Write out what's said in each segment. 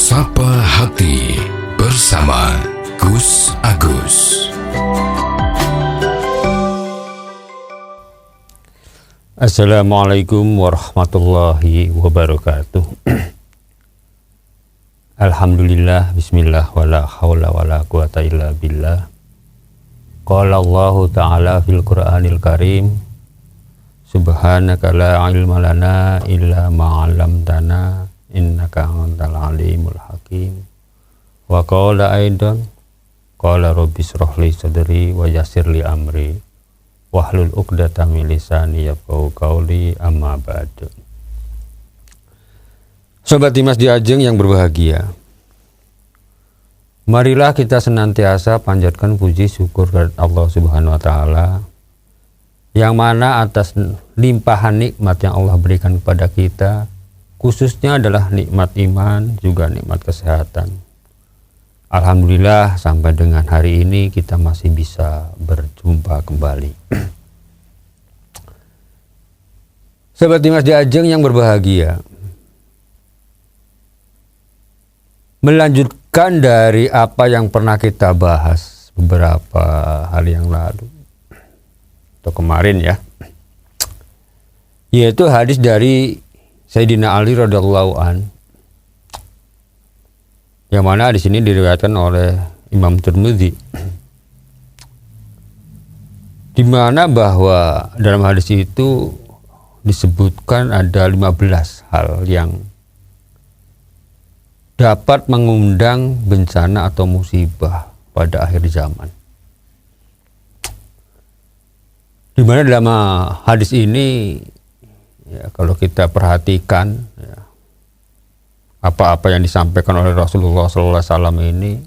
Sapa Hati bersama Gus Agus. Assalamualaikum warahmatullahi wabarakatuh. Alhamdulillah, bismillah, wala hawla wala quwata illa billah. Qala Allahu ta'ala fil Qur'anil Karim, subhanaka la ilma lana illa ma'alamtana innaka antal alimul hakim. Wa qala aidan, qala rabbi shrah li sadri wa yassir li amri wahlul 'uqdatam min lisani yafqahu qawli, amma ba'du. Sobat Dimas Diajeng yang berbahagia, marilah kita senantiasa panjatkan puji syukur kepada Allah Subhanahu wa taala, yang mana atas limpahan nikmat yang Allah berikan kepada kita, khususnya adalah nikmat iman, juga nikmat kesehatan. Alhamdulillah sampai dengan hari ini kita masih bisa berjumpa kembali. Sobat Dimas Diajeng yang berbahagia, melanjutkan dari apa yang pernah kita bahas beberapa hari yang lalu atau kemarin ya, yaitu hadis dari Sayyidina Ali radhiyallahu an, yang mana di sini diriwayatkan oleh Imam Tirmidzi, di mana bahwa dalam hadis itu disebutkan ada 15 hal yang dapat mengundang bencana atau musibah pada akhir zaman. Di mana dalam hadis ini, ya, kalau kita perhatikan, ya, apa-apa yang disampaikan oleh Rasulullah SAW ini,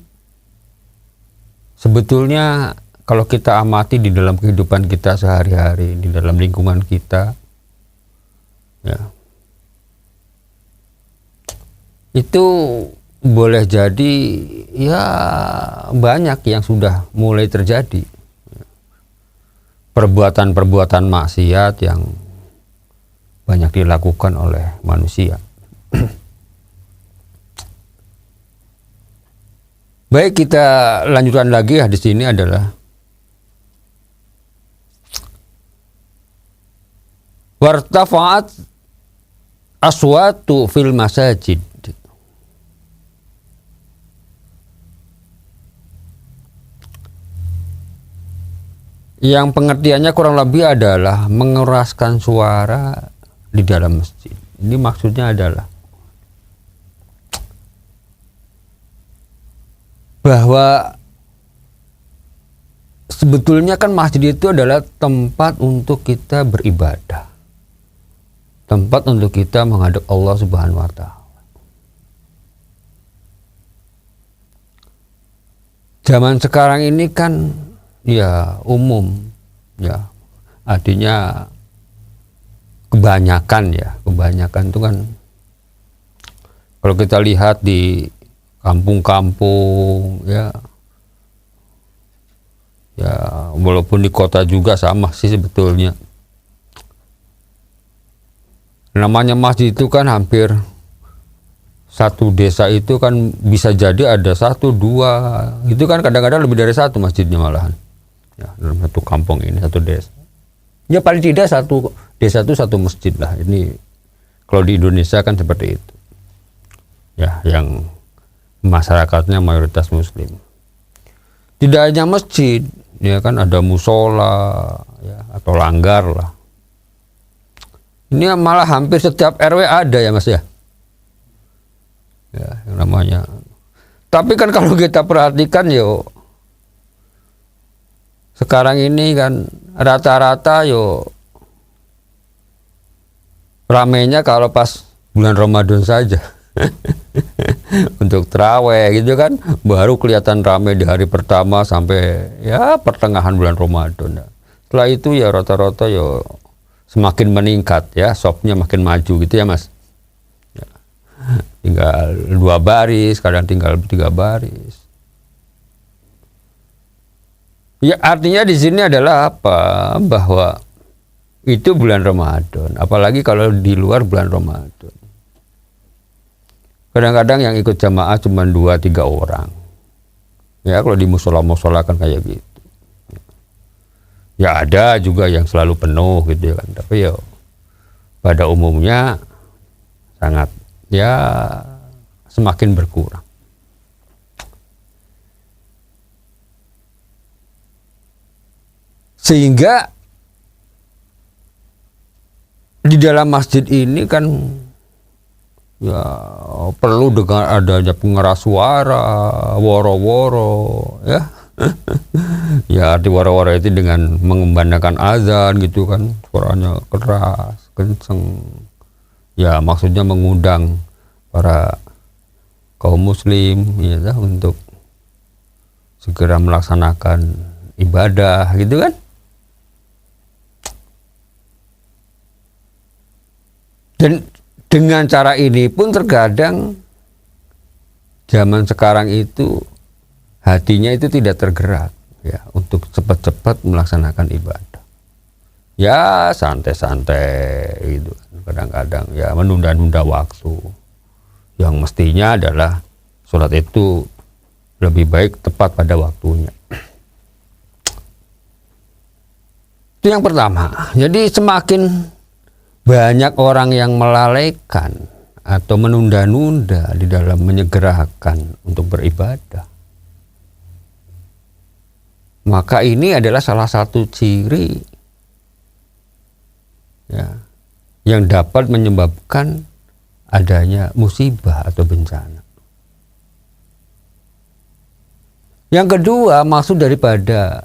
sebetulnya kalau kita amati di dalam kehidupan kita sehari-hari, di dalam lingkungan kita, ya, itu boleh jadi ya banyak yang sudah mulai terjadi, perbuatan-perbuatan maksiat yang banyak dilakukan oleh manusia. Baik, kita lanjutkan lagi. Hadis ini adalah wartafa'at aswatu fil masajid. Yang pengertiannya kurang lebih adalah mengeraskan suara di dalam masjid. Ini maksudnya adalah bahwa sebetulnya kan masjid itu adalah tempat untuk kita beribadah, tempat untuk kita menghadap Allah Subhanahu wa taala. Zaman sekarang ini kan ya umum, ya artinya kebanyakan itu kan, kalau kita lihat di kampung-kampung, ya walaupun di kota juga sama sih sebetulnya. Namanya masjid itu kan hampir satu desa itu kan bisa jadi ada 1, 2, itu kan kadang-kadang lebih dari 1 masjidnya malahan. Ya, dalam satu kampung ini, satu desa. Ya paling tidak satu desa itu 1 masjid lah. Ini kalau di Indonesia kan seperti itu. Ya, yang masyarakatnya mayoritas muslim. Tidak hanya masjid, ya kan ada musola, ya, atau langgar lah. Ini malah hampir setiap RW ada ya Mas ya. Ya, yang namanya. Tapi kan kalau kita perhatikan yo, sekarang ini kan rata-rata yo ramenya kalau pas bulan Ramadan saja. Untuk tarawih gitu kan baru kelihatan ramai di hari pertama sampai ya pertengahan bulan Ramadan. Setelah itu ya rata-rata ya semakin meningkat, ya shopnya makin maju gitu ya Mas. Ya, tinggal 2 baris, kadang tinggal 3 baris. Ya artinya di sini adalah apa? Bahwa itu bulan Ramadan, apalagi kalau di luar bulan Ramadan. Kadang-kadang yang ikut jamaah cuma 2-3 orang. Ya kalau di musola-musola kan kayak gitu. Ya ada juga yang selalu penuh gitu ya kan. Tapi ya pada umumnya sangat ya semakin berkurang. Sehingga di dalam masjid ini kan ya perlu dengan adanya pengeras suara, woro-woro ya. Ya arti woro-woro itu dengan mengumandangkan azan gitu kan, suaranya keras, kenceng. Ya maksudnya mengundang para kaum muslim ya untuk segera melaksanakan ibadah gitu kan. Dan dengan cara ini pun terkadang zaman sekarang itu hatinya itu tidak tergerak ya untuk cepat-cepat melaksanakan ibadah. Ya santai-santai gitu. Kadang-kadang ya menunda-nunda waktu. Yang mestinya adalah sholat itu lebih baik tepat pada waktunya. Itu yang pertama. Jadi semakin banyak orang yang melalaikan atau menunda-nunda di dalam menyegerakan untuk beribadah, maka ini adalah salah satu ciri ya, yang dapat menyebabkan adanya musibah atau bencana. Yang kedua, maksud daripada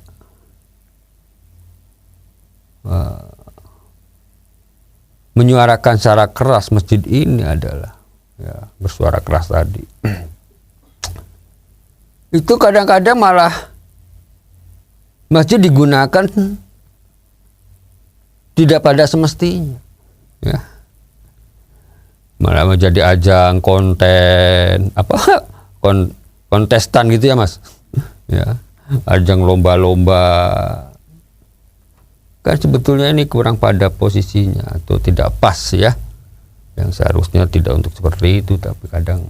menyuarakan secara keras masjid ini adalah ya, bersuara keras tadi. Itu kadang-kadang malah masjid digunakan tidak pada semestinya. Ya. Malah menjadi ajang konten kontestan gitu ya Mas. Ya, ajang lomba-lomba. Kan sebetulnya ini kurang pada posisinya atau tidak pas ya, yang seharusnya tidak untuk seperti itu, tapi kadang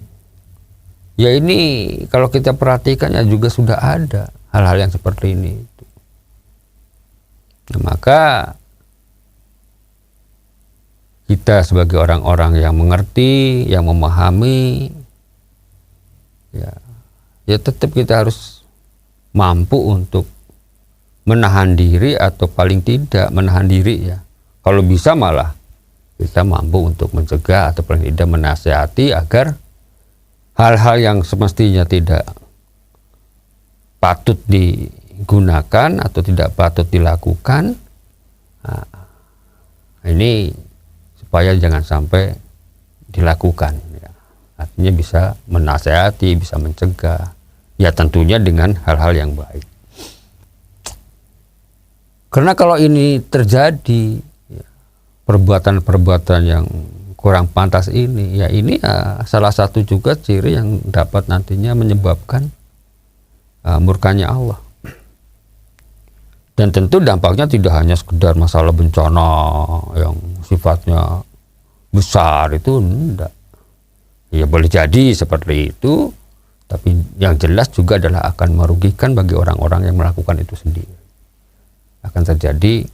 ya ini kalau kita perhatikan ya juga sudah ada hal-hal yang seperti ini. Nah, maka kita sebagai orang-orang yang mengerti, yang memahami ya tetap kita harus mampu untuk menahan diri atau paling tidak menahan diri ya. Kalau bisa malah kita mampu untuk mencegah atau paling tidak menasihati agar hal-hal yang semestinya tidak patut digunakan atau tidak patut dilakukan, nah, ini supaya jangan sampai dilakukan ya. Artinya bisa menasihati, bisa mencegah ya, tentunya dengan hal-hal yang baik. Karena kalau ini terjadi perbuatan-perbuatan yang kurang pantas ini, ya ini ya salah satu juga ciri yang dapat nantinya menyebabkan murkanya Allah. Dan tentu dampaknya tidak hanya sekedar masalah bencana yang sifatnya besar, itu enggak. Ya boleh jadi seperti itu, tapi yang jelas juga adalah akan merugikan bagi orang-orang yang melakukan itu sendiri. Akan terjadi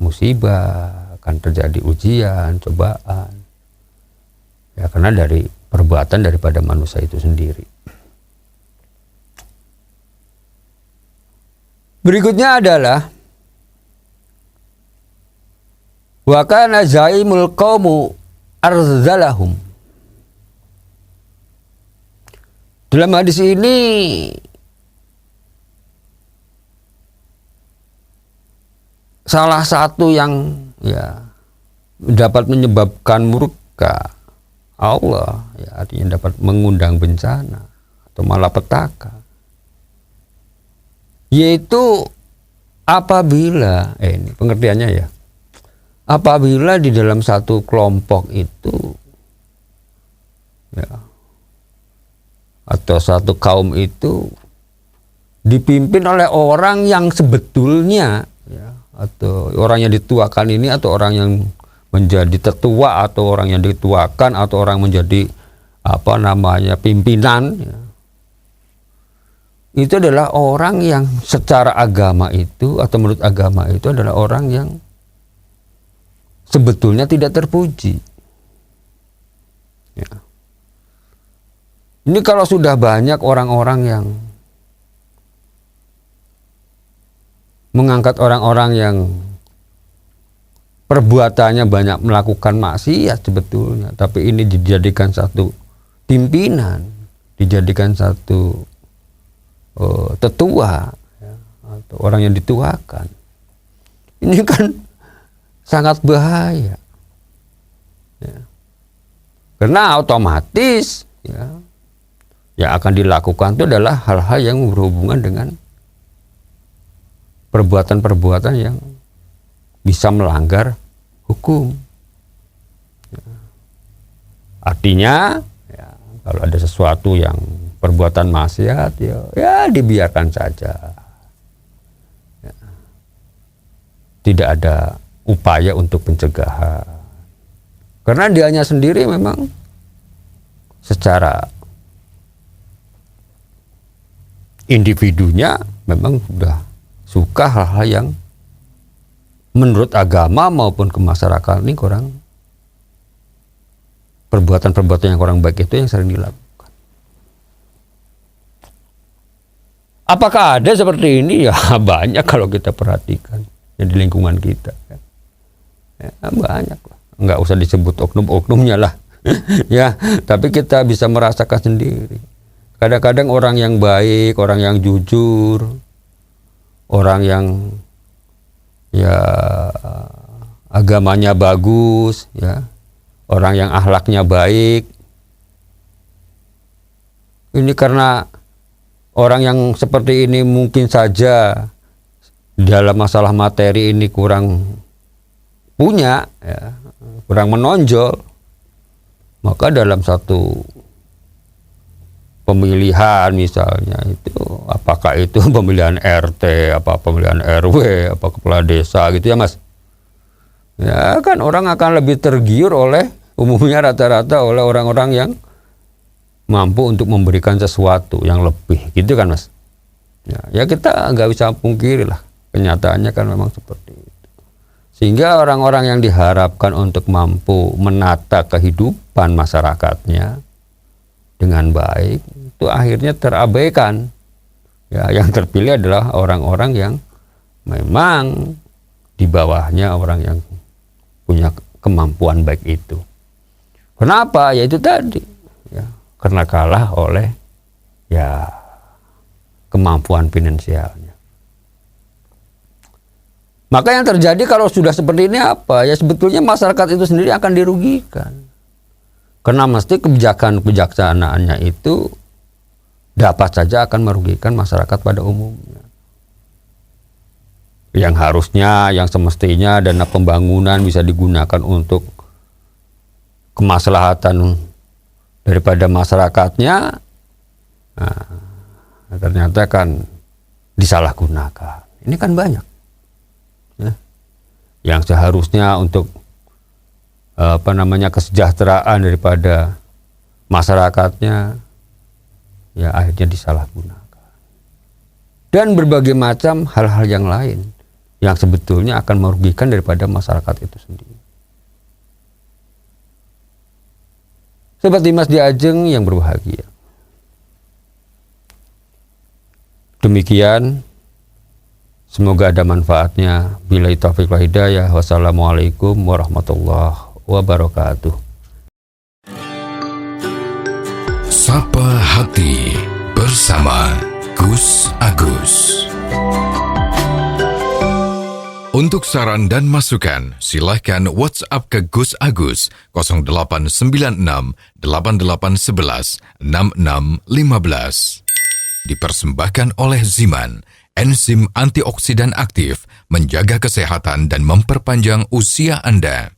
musibah, akan terjadi ujian, cobaan. Ya karena dari perbuatan daripada manusia itu sendiri. Berikutnya adalah wa kana zaimul qaumu arzalahum. Dalam hadis ini salah satu yang ya dapat menyebabkan murka Allah, ya artinya dapat mengundang bencana atau malapetaka, yaitu apabila ini pengertiannya ya, apabila di dalam satu kelompok itu ya atau satu kaum itu dipimpin oleh orang yang sebetulnya ya, atau orang yang dituakan ini, atau orang yang menjadi tetua, atau orang yang dituakan, atau orang menjadi pimpinan, ya, itu adalah orang yang secara agama itu atau menurut agama itu adalah orang yang sebetulnya tidak terpuji. Ya. Ini kalau sudah banyak orang-orang yang mengangkat orang-orang yang perbuatannya banyak melakukan maksiat sebetulnya, tapi ini dijadikan satu pimpinan, dijadikan satu tetua, ya, atau orang yang dituakan. Ini kan sangat bahaya, ya. Karena otomatis ya, yang akan dilakukan itu adalah hal-hal yang berhubungan dengan perbuatan-perbuatan yang bisa melanggar hukum. Ya. Artinya ya, kalau ada sesuatu yang perbuatan maksiat ya dibiarkan saja. Ya. Tidak ada upaya untuk pencegahan. Karena dianya sendiri memang secara individunya memang sudah suka hal-hal yang menurut agama maupun ke masyarakat ini kurang, perbuatan-perbuatan yang kurang baik itu yang sering dilakukan. Apakah ada seperti ini? Ya banyak kalau kita perhatikan yang di lingkungan kita. Ya, banyak lah. Nggak usah disebut oknum-oknumnya lah. Ya, tapi kita bisa merasakan sendiri. Kadang-kadang orang yang baik, orang yang jujur, orang yang ya agamanya bagus, ya, orang yang akhlaknya baik. Ini karena orang yang seperti ini mungkin saja dalam masalah materi ini kurang punya, ya, kurang menonjol, maka dalam satu pemilihan misalnya itu, apakah itu pemilihan RT, apa pemilihan RW, apa kepala desa gitu ya Mas, ya kan orang akan lebih tergiur oleh umumnya rata-rata oleh orang-orang yang mampu untuk memberikan sesuatu yang lebih gitu kan Mas. Ya kita nggak bisa pungkiri lah, kenyataannya kan memang seperti itu. Sehingga orang-orang yang diharapkan untuk mampu menata kehidupan masyarakatnya dengan baik itu akhirnya terabaikan. Ya, yang terpilih adalah orang-orang yang memang di bawahnya orang yang punya kemampuan baik itu. Kenapa? Ya itu tadi. Ya, karena kalah oleh ya kemampuan finansialnya. Maka yang terjadi kalau sudah seperti ini apa? Ya sebetulnya masyarakat itu sendiri akan dirugikan. Karena mesti kebijaksanaannya itu dapat saja akan merugikan masyarakat pada umumnya. Yang harusnya, yang semestinya dana pembangunan bisa digunakan untuk kemaslahatan daripada masyarakatnya, nah, ternyata kan disalahgunakan. Ini kan banyak. Ya. Yang seharusnya untuk kesejahteraan daripada masyarakatnya ya akhirnya disalahgunakan. Dan berbagai macam hal-hal yang lain yang sebetulnya akan merugikan daripada masyarakat itu sendiri. Seperti Mas Diajeng yang berbahagia. Demikian, semoga ada manfaatnya. Billahi taufiq wal hidayah. Wassalamualaikum warahmatullahi wabarakatuh. Sapa Hati bersama Gus Agus. Untuk saran dan masukan, silahkan WhatsApp ke Gus Agus 0896 8811 6615. Dipersembahkan oleh Ziman, enzim antioksidan aktif, menjaga kesehatan dan memperpanjang usia Anda.